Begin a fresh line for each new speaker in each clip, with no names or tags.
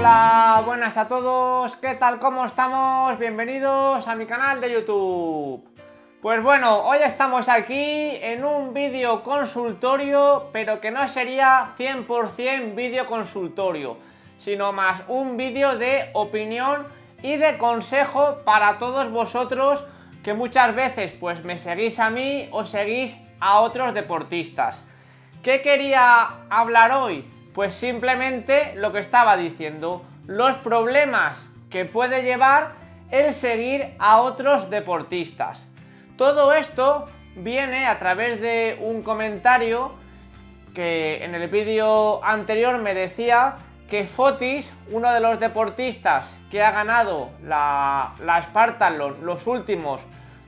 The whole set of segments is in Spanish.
Hola, buenas a todos, ¿qué tal? ¿Cómo estamos? Bienvenidos a mi canal de YouTube. Pues bueno, hoy estamos aquí en un vídeo consultorio, pero que no sería 100% vídeo consultorio, sino más un vídeo de opinión y de consejo para todos vosotros que muchas veces pues me seguís a mí o seguís a otros deportistas. ¿Qué quería hablar hoy? Pues simplemente lo que estaba diciendo, los problemas que puede llevar el seguir a otros deportistas. Todo esto viene a través de un comentario que en el vídeo anterior me decía que Fotis, uno de los deportistas que ha ganado la Spartathlon los últimos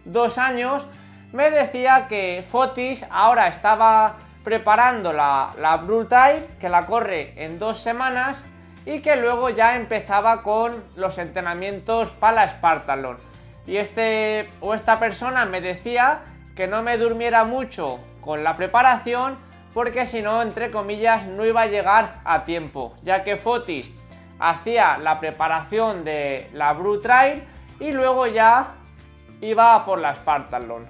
2 años, me decía que Fotis ahora estaba preparando la Brutal, que la corre en 2 semanas y que luego ya empezaba con los entrenamientos para la Spartathlon. Y esta persona me decía que no me durmiera mucho con la preparación porque si no, entre comillas, no iba a llegar a tiempo, ya que Fotis hacía la preparación de la Brutal y luego ya iba por la Spartathlon.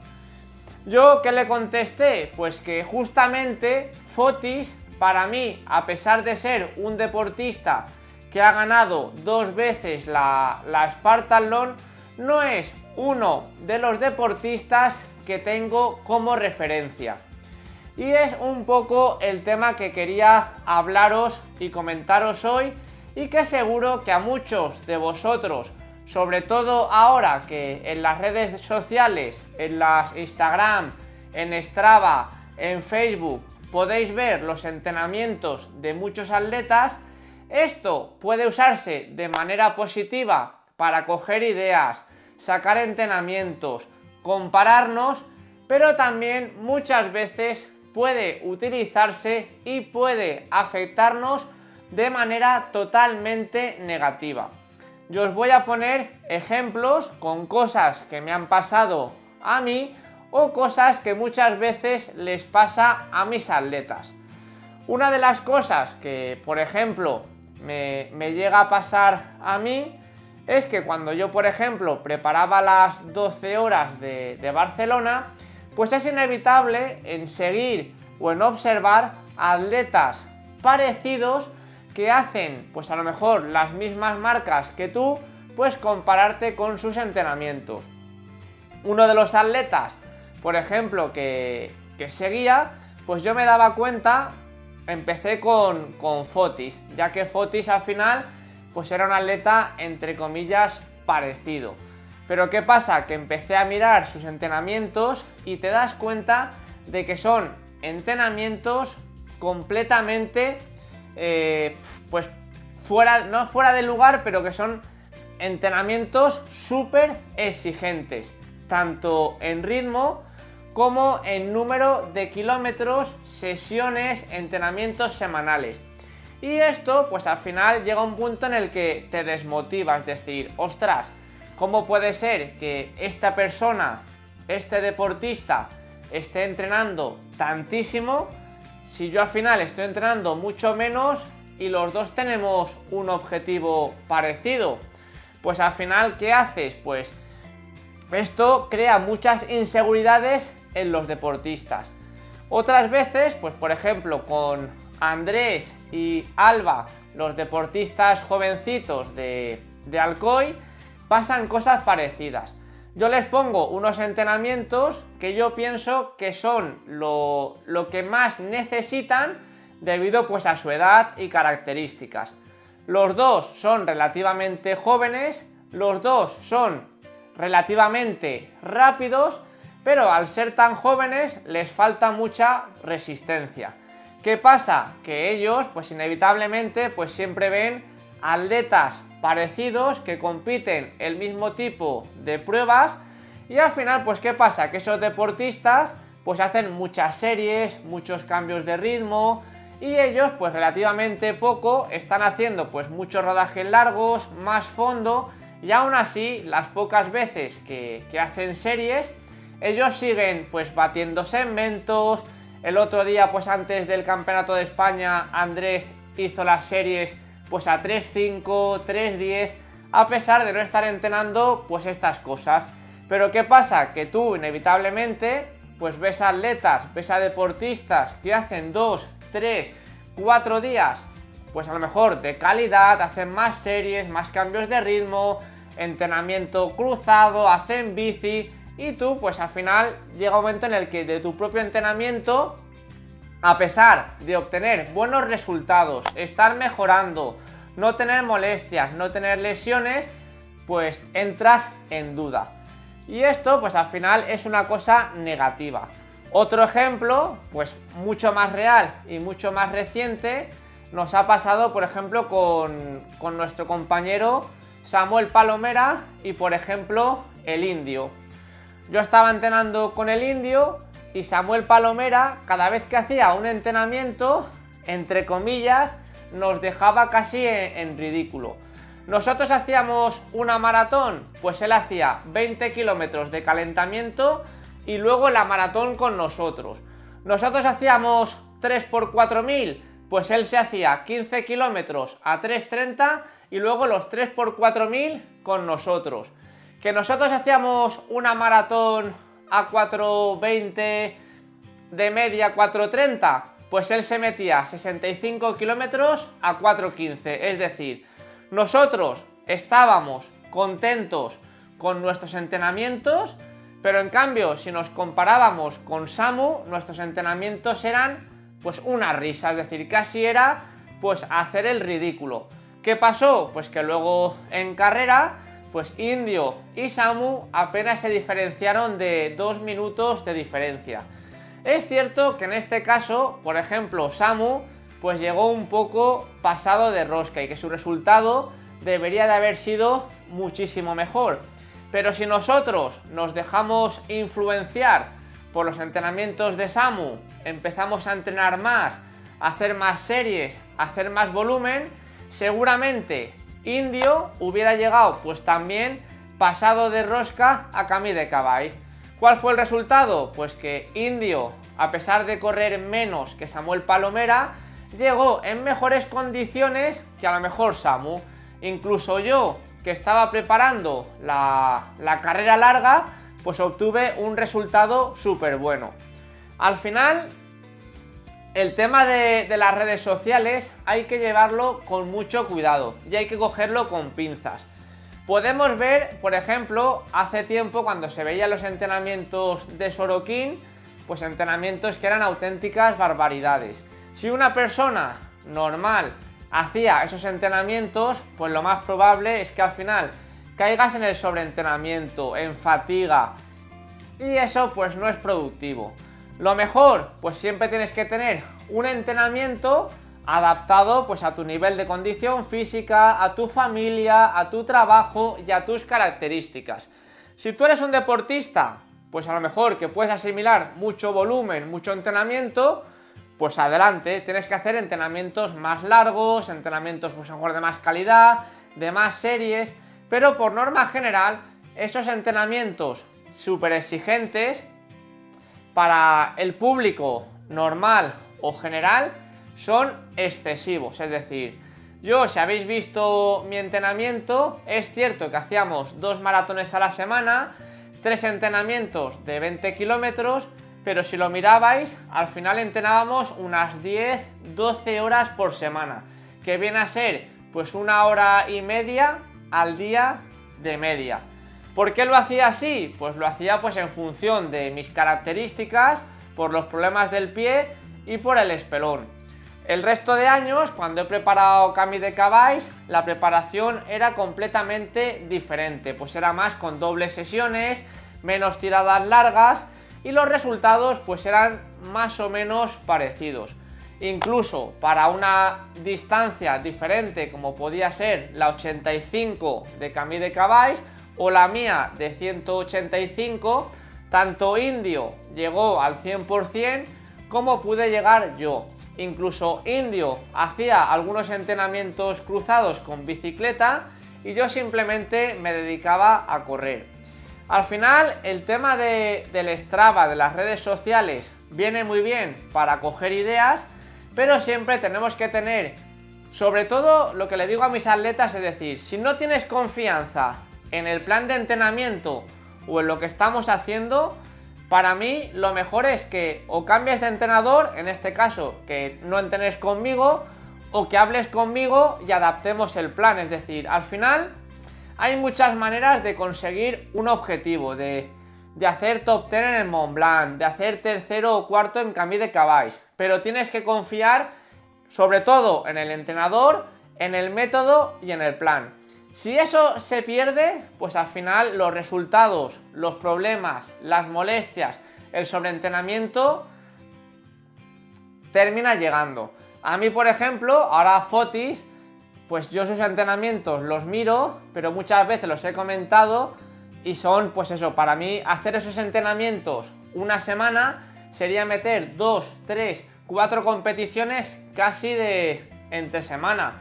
¿Yo qué le contesté? Pues que justamente Fotis, para mí, a pesar de ser un deportista que ha ganado 2 veces la Spartathlon, no es uno de los deportistas que tengo como referencia. Y es un poco el tema que quería hablaros y comentaros hoy, y que seguro que a muchos de vosotros, sobre todo ahora que en las redes sociales, en las Instagram, en Strava, en Facebook, podéis ver los entrenamientos de muchos atletas, esto puede usarse de manera positiva para coger ideas, sacar entrenamientos, compararnos, pero también muchas veces puede utilizarse y puede afectarnos de manera totalmente negativa. Yo os voy a poner ejemplos con cosas que me han pasado a mí o cosas que muchas veces les pasa a mis atletas. Una de las cosas que, por ejemplo, me llega a pasar a mí es que cuando yo, por ejemplo, preparaba las 12 horas de Barcelona, pues es inevitable en seguir o en observar atletas parecidos que hacen, pues a lo mejor las mismas marcas que tú, pues compararte con sus entrenamientos. Uno de los atletas, por ejemplo, que seguía, pues yo me daba cuenta, empecé con Fotis, ya que Fotis al final, pues era un atleta, entre comillas, parecido. Pero ¿qué pasa? Que empecé a mirar sus entrenamientos y te das cuenta de que son entrenamientos completamente pues no fuera de lugar, pero que son entrenamientos súper exigentes, tanto en ritmo como en número de kilómetros, sesiones, entrenamientos semanales. Y esto, pues al final llega un punto en el que te desmotiva, es decir, ostras, ¿cómo puede ser que esta persona, este deportista, esté entrenando tantísimo si yo al final estoy entrenando mucho menos y los dos tenemos un objetivo parecido? Pues al final, ¿qué haces? Pues esto crea muchas inseguridades en los deportistas. Otras veces, pues por ejemplo con Andrés y Alba, los deportistas jovencitos de Alcoy, pasan cosas parecidas. Yo les pongo unos entrenamientos que yo pienso que son lo que más necesitan debido pues a su edad y características. Los dos son relativamente jóvenes, los dos son relativamente rápidos, pero al ser tan jóvenes les falta mucha resistencia. ¿Qué pasa? Que ellos pues inevitablemente pues siempre ven atletas parecidos que compiten el mismo tipo de pruebas y al final pues ¿qué pasa? Que esos deportistas pues hacen muchas series, muchos cambios de ritmo y ellos pues relativamente poco están haciendo pues muchos rodajes largos, más fondo y aún así las pocas veces que hacen series ellos siguen pues batiendo segmentos. El otro día pues antes del Campeonato de España Andrés hizo las series pues a 3.5, 3.10, a pesar de no estar entrenando pues estas cosas. Pero ¿qué pasa? Que tú inevitablemente pues ves a atletas, ves a deportistas que hacen 2, 3, 4 días, pues a lo mejor de calidad, hacen más series, más cambios de ritmo, entrenamiento cruzado, hacen bici, y tú pues al final llega un momento en el que de tu propio entrenamiento, a pesar de obtener buenos resultados, estar mejorando, no tener molestias, no tener lesiones, pues entras en duda. Y esto pues al final es una cosa negativa. Otro ejemplo, pues mucho más real y mucho más reciente, nos ha pasado por ejemplo con nuestro compañero Samuel Palomera y por ejemplo el Indio. Yo estaba entrenando con el Indio y Samuel Palomera, cada vez que hacía un entrenamiento, entre comillas, nos dejaba casi en ridículo. Nosotros hacíamos una maratón, pues él hacía 20 kilómetros de calentamiento y luego la maratón con nosotros. Nosotros hacíamos 3x4000, pues él se hacía 15 kilómetros a 3.30 y luego los 3x4000 con nosotros. Que nosotros hacíamos una maratón a 4.20 de media, 4.30, pues él se metía 65 kilómetros a 4.15, es decir, nosotros estábamos contentos con nuestros entrenamientos, pero en cambio si nos comparábamos con Samu, nuestros entrenamientos eran pues una risa, es decir, casi era pues hacer el ridículo. ¿Qué pasó? Pues que luego en carrera, pues Indio y Samu apenas se diferenciaron de 2 minutos de diferencia. Es cierto que en este caso, por ejemplo, Samu pues llegó un poco pasado de rosca y que su resultado debería de haber sido muchísimo mejor. Pero si nosotros nos dejamos influenciar por los entrenamientos de Samu, empezamos a entrenar más, a hacer más series, a hacer más volumen, seguramente Indio hubiera llegado pues también pasado de rosca a Camí de Cabáis. ¿Cuál fue el resultado? Pues que Indio, a pesar de correr menos que Samuel Palomera, llegó en mejores condiciones que a lo mejor Samu. Incluso yo, que estaba preparando la carrera larga, pues obtuve un resultado súper bueno. Al final, el tema de las redes sociales hay que llevarlo con mucho cuidado y hay que cogerlo con pinzas. Podemos ver, por ejemplo, hace tiempo cuando se veían los entrenamientos de Sorokin, pues entrenamientos que eran auténticas barbaridades. Si una persona normal hacía esos entrenamientos, pues lo más probable es que al final caigas en el sobreentrenamiento, en fatiga, y eso pues no es productivo. Lo mejor, pues siempre tienes que tener un entrenamiento adaptado pues a tu nivel de condición física, a tu familia, a tu trabajo y a tus características. Si tú eres un deportista, pues a lo mejor que puedes asimilar mucho volumen, mucho entrenamiento, pues adelante, tienes que hacer entrenamientos más largos, entrenamientos pues a lo mejor de más calidad, de más series, pero por norma general, esos entrenamientos súper exigentes para el público normal o general son excesivos. Es decir, yo, si habéis visto mi entrenamiento, es cierto que hacíamos 2 maratones a la semana, 3 entrenamientos de 20 kilómetros, pero si lo mirabais, al final entrenábamos unas 10-12 horas por semana, que viene a ser pues 1 hora y media al día de media. ¿Por qué lo hacía así? Pues lo hacía pues en función de mis características, por los problemas del pie y por el espelón. El resto de años, cuando he preparado Camí de Cabáis, la preparación era completamente diferente, pues era más con dobles sesiones, menos tiradas largas y los resultados pues eran más o menos parecidos. Incluso para una distancia diferente como podía ser la 85 de Camí de Cabáis o la mía de 185, tanto Indio llegó al 100% como pude llegar yo. Incluso Indio hacía algunos entrenamientos cruzados con bicicleta y yo simplemente me dedicaba a correr. Al final, el tema del Strava, de las redes sociales, viene muy bien para coger ideas, pero siempre tenemos que tener Sobre todo lo que le digo a mis atletas es decir, si no tienes confianza en el plan de entrenamiento o en lo que estamos haciendo, para mí lo mejor es que o cambies de entrenador, en este caso que no entrenes conmigo, o que hables conmigo y adaptemos el plan. Es decir, al final hay muchas maneras de conseguir un objetivo, de hacer top 10 en el Mont Blanc, de hacer tercero o cuarto en Camí de Cavalls, pero tienes que confiar sobre todo en el entrenador, en el método y en el plan. Si eso se pierde, pues al final los resultados, los problemas, las molestias, el sobreentrenamiento termina llegando. A mí, por ejemplo, ahora Fotis, pues yo sus entrenamientos los miro, pero muchas veces los he comentado y son, pues eso, para mí hacer esos entrenamientos una semana sería meter 2, 3, 4 competiciones casi de entre semana.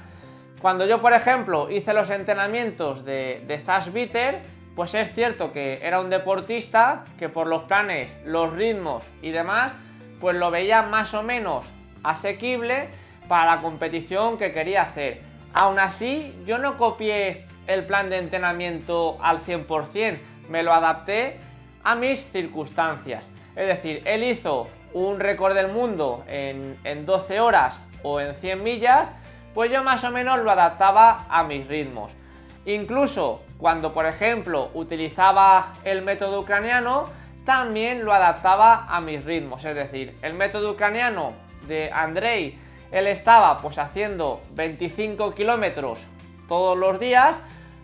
Cuando yo, por ejemplo, hice los entrenamientos de Zach Bitter, pues es cierto que era un deportista que por los planes, los ritmos y demás, pues lo veía más o menos asequible para la competición que quería hacer. Aún así, yo no copié el plan de entrenamiento al 100%, me lo adapté a mis circunstancias. Es decir, él hizo un récord del mundo en 12 horas o en 100 millas, pues yo más o menos lo adaptaba a mis ritmos. Incluso cuando, por ejemplo, utilizaba el método ucraniano, también lo adaptaba a mis ritmos. Es decir, el método ucraniano de Andrei, él estaba pues haciendo 25 kilómetros todos los días,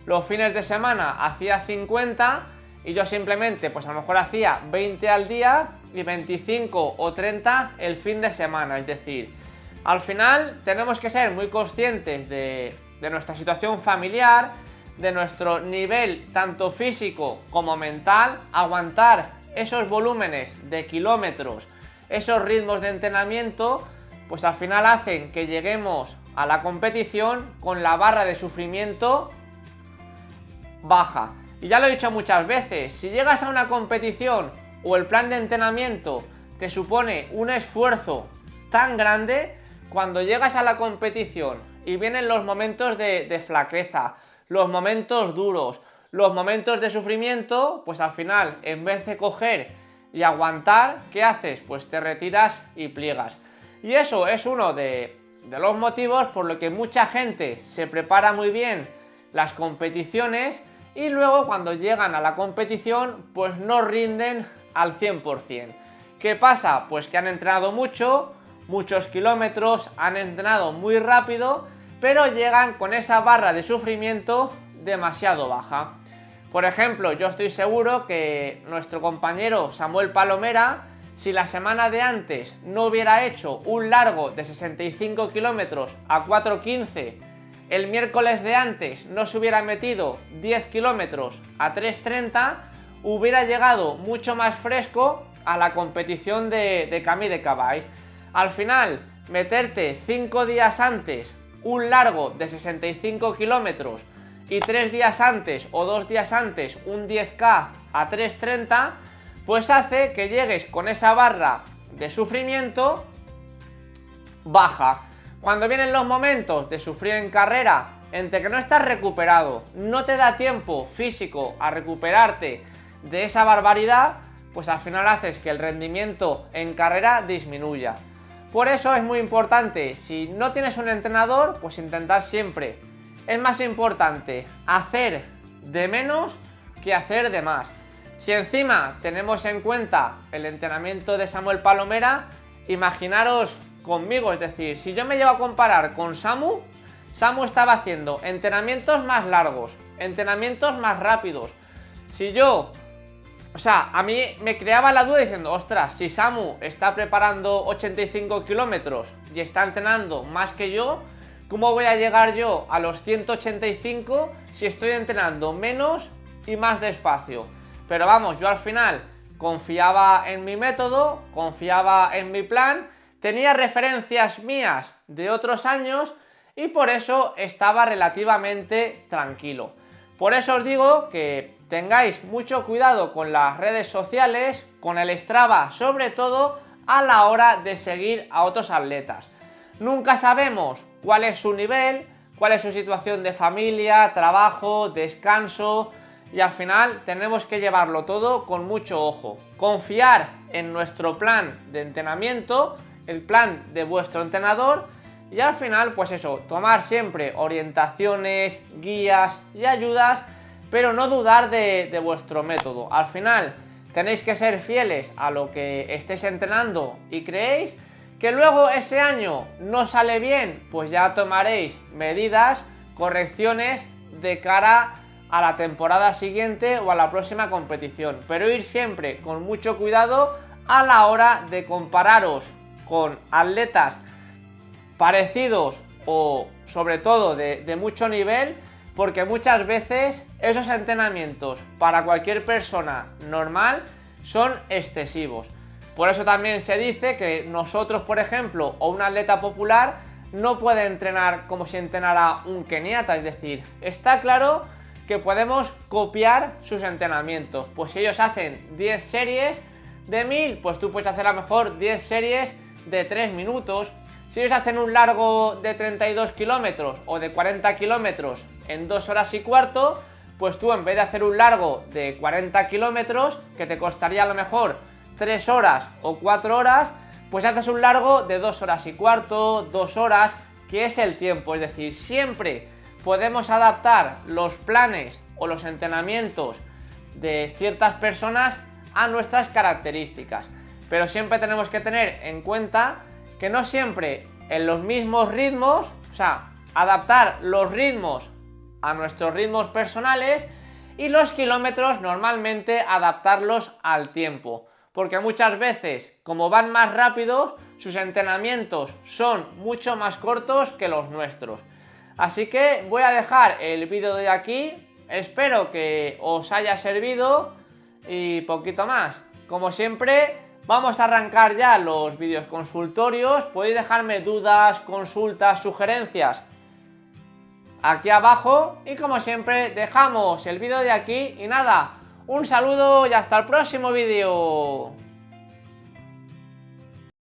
los fines de semana hacía 50 y yo simplemente pues a lo mejor hacía 20 al día y 25 o 30 el fin de semana. Es decir, al final tenemos que ser muy conscientes de nuestra situación familiar, de nuestro nivel tanto físico como mental, aguantar esos volúmenes de kilómetros, esos ritmos de entrenamiento, pues al final hacen que lleguemos a la competición con la barra de sufrimiento baja. Y ya lo he dicho muchas veces, si llegas a una competición o el plan de entrenamiento te supone un esfuerzo tan grande, cuando llegas a la competición y vienen los momentos de flaqueza, los momentos duros, los momentos de sufrimiento, pues al final, en vez de coger y aguantar, ¿qué haces? Pues te retiras y pliegas. Y eso es uno de los motivos por lo que mucha gente se prepara muy bien las competiciones y luego cuando llegan a la competición, pues no rinden al 100%. ¿Qué pasa? Pues que han entrenado mucho, muchos kilómetros, han entrenado muy rápido, pero llegan con esa barra de sufrimiento demasiado baja. Por ejemplo, yo estoy seguro que nuestro compañero Samuel Palomera, si la semana de antes no hubiera hecho un largo de 65 kilómetros a 4:15, el miércoles de antes no se hubiera metido 10 kilómetros a 3:30, hubiera llegado mucho más fresco a la competición de Camí de Cavalls. Al final, meterte 5 días antes un largo de 65 kilómetros y 3 días antes o 2 días antes un 10K a 3:30, pues hace que llegues con esa barra de sufrimiento baja. Cuando vienen los momentos de sufrir en carrera, entre que no estás recuperado, no te da tiempo físico a recuperarte de esa barbaridad, pues al final haces que el rendimiento en carrera disminuya. Por eso es muy importante, si no tienes un entrenador, pues intentar siempre. Es más importante hacer de menos que hacer de más. Si encima tenemos en cuenta el entrenamiento de Samuel Palomera, imaginaros conmigo, es decir, si yo me llevo a comparar con Samu estaba haciendo entrenamientos más largos, entrenamientos más rápidos. A mí me creaba la duda diciendo, ostras, si Samu está preparando 85 kilómetros y está entrenando más que yo, ¿cómo voy a llegar yo a los 185 si estoy entrenando menos y más despacio? Pero vamos, yo al final confiaba en mi método, confiaba en mi plan, tenía referencias mías de otros años y por eso estaba relativamente tranquilo. Por eso os digo que tengáis mucho cuidado con las redes sociales, con el Strava sobre todo, a la hora de seguir a otros atletas. Nunca sabemos cuál es su nivel, cuál es su situación de familia, trabajo, descanso, y al final tenemos que llevarlo todo con mucho ojo. Confiar en nuestro plan de entrenamiento, el plan de vuestro entrenador, y al final, pues eso, tomar siempre orientaciones, guías y ayudas, pero no dudar de vuestro método. Al final tenéis que ser fieles a lo que estéis entrenando y creéis. Que luego ese año no sale bien, pues ya tomaréis medidas, correcciones de cara a la temporada siguiente o a la próxima competición. Pero ir siempre con mucho cuidado a la hora de compararos con atletas parecidos o sobre todo de mucho nivel, porque muchas veces esos entrenamientos para cualquier persona normal son excesivos. Por eso también se dice que nosotros, por ejemplo, o un atleta popular no puede entrenar como si entrenara un keniata, es decir, está claro que podemos copiar sus entrenamientos. Pues si ellos hacen 10 series de 1000, pues tú puedes hacer a lo mejor 10 series de 3 minutos. Si ellos hacen un largo de 32 kilómetros o de 40 kilómetros en 2 horas y cuarto, pues tú en vez de hacer un largo de 40 kilómetros, que te costaría a lo mejor 3 horas o 4 horas, pues haces un largo de 2 horas y cuarto, 2 horas, que es el tiempo. Es decir, siempre podemos adaptar los planes o los entrenamientos de ciertas personas a nuestras características. Pero siempre tenemos que tener en cuenta que no siempre en los mismos ritmos, o sea, adaptar los ritmos a nuestros ritmos personales y los kilómetros normalmente adaptarlos al tiempo. Porque muchas veces, como van más rápidos, sus entrenamientos son mucho más cortos que los nuestros. Así que voy a dejar el vídeo de aquí, espero que os haya servido y poquito más. Como siempre, vamos a arrancar ya los vídeos consultorios. Podéis dejarme dudas, consultas, sugerencias aquí abajo. Y como siempre, dejamos el vídeo de aquí. Y nada, un saludo y hasta el próximo vídeo.